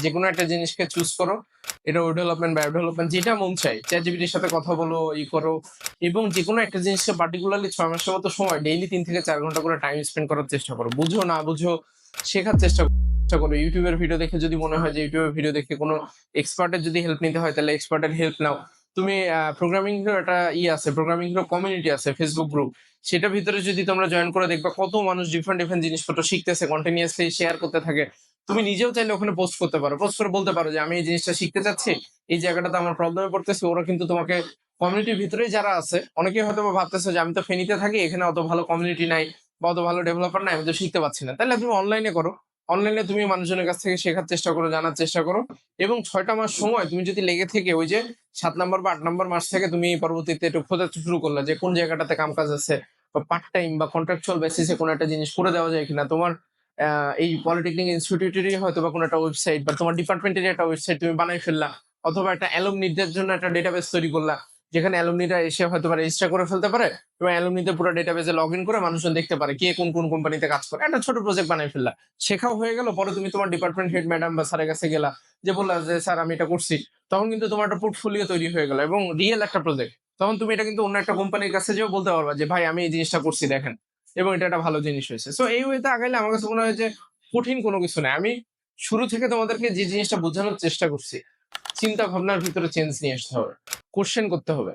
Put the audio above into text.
যে কোনো একটা জিনিসকে চুজ করো, এটা ওয়েব ডেভেলপমেন্ট বা অ্যাপ ডেভেলপমেন্ট যেটা মন চাই, চ্যাটজিপিটির সাথে কথা বলো, করো, এবং যে কোনো একটা জিনিসকে পার্টিকুলারলি 6 মাসের মতো সময় ডেইলি 3 থেকে 4 ঘন্টা করে টাইম স্পেন্ড করার চেষ্টা করো। বুঝো না বুঝো, শেখার চেষ্টা করো। ইউটিউবের ভিডিও দেখে যদি মনে হয় যে ইউটিউবের ভিডিও দেখে কোনো এক্সপার্টের যদি হেল্প নিতে হয়, তাহলে এক্সপার্টের হেল্প নাও। তুমি প্রোগ্রামিং এর একটা আছে, প্রোগ্রামিং এর কমিউনিটি আছে, ফেসবুক গ্রুপ, সেটার ভিতরে যদি তোমরা জয়েন করে দেখবা কত মানুষ ডিফারেন্ট জিনিসপত্র শিখতেছে, কন্টিনিউয়াসলি শেয়ার করতে থাকে। তুমি নিজেও চাইলে ওখানে পোস্ট করতে পারো, পোস্ট করে বলতে পারো যে আমি এই জিনিসটা শিখতে চাচ্ছি, এই জায়গাটাতে আমার প্রবলেমে পড়তেছে। ওরা কিন্তু তোমাকে কমিউনিটির ভিতরেই যারা আছে, অনেকেই হয়তো ভাবতেছে যে আমি তো ফেনীতে থাকি, এখানে অত ভালো কমিউনিটি নাই বা অত ভালো ডেভেলপার নাই, আমি তো শিখতে পারছি না। তাহলে তুমি অনলাইনে করো, অনলাইনে তুমি মানুষজনের কাছ থেকে শেখার চেষ্টা করো, জানার চেষ্টা করো, এবং 6টা মাস সময় তুমি যদি লেগে থেকে ওই যে 7 নম্বর বা 8 নম্বর মাস থেকে তুমি পরবর্তীতে একটু খোঁজা শুরু করলে যে কোন জায়গাটাতে কাম কাজ আছে, বা পার্ট টাইম বা কন্ট্রাকচুয়াল বেসিসে কোনো একটা জিনিস করে দেওয়া যায় কিনা। তোমার এই পলিটেকনিক ইনস্টিটিউটেরই হয়তো বা কোনো একটা ওয়েবসাইট বা তোমার ডিপার্টমেন্টের একটা ওয়েবসাইট তুমি বানাই ফেললা, অথবা একটা অ্যালুমনিদের জন্য একটা ডেটাবেস তৈরি করলা, যেখানে অ্যালুমনিরা এসে হয়তো রেজিস্টার করে ফেলতে পারে, এবং অ্যালুমনিতে পুরো ডেটাবেসে লগ ইন করে মানুষজন দেখতে পারে কে কোন কোন কোম্পানিতে কাজ করে। একটা ছোট প্রজেক্ট বানাই ফেললা, শেখাও হয়ে গেল। পরে তুমি তোমার ডিপার্টমেন্ট হেড ম্যাডাম বা স্যারের কাছে গেলা, যে বললা যে স্যার আমি এটা করছি, তখন কিন্তু তোমার একটা পোর্টফোলিও তৈরি হয়ে গেল এবং রিয়েল একটা প্রজেক্ট। তখন তুমি এটা কিন্তু অন্য একটা কোম্পানির কাছে যেও বলতে পারবা যে ভাই আমি এই জিনিসটা করছি দেখেন, এবং এটা একটা ভালো জিনিস হয়েছে। সো এই ওয়েতে আগাইলে আমার কাছে মনে হয় যে কঠিন কোনো কিছু নাই। আমি শুরু থেকে তোমাদেরকে যে জিনিসটা বোঝানোর চেষ্টা করছি, চিন্তা ভাবনার ভিতরে চেঞ্জ নিয়ে আসতে হবে, কোশ্চেন করতে হবে।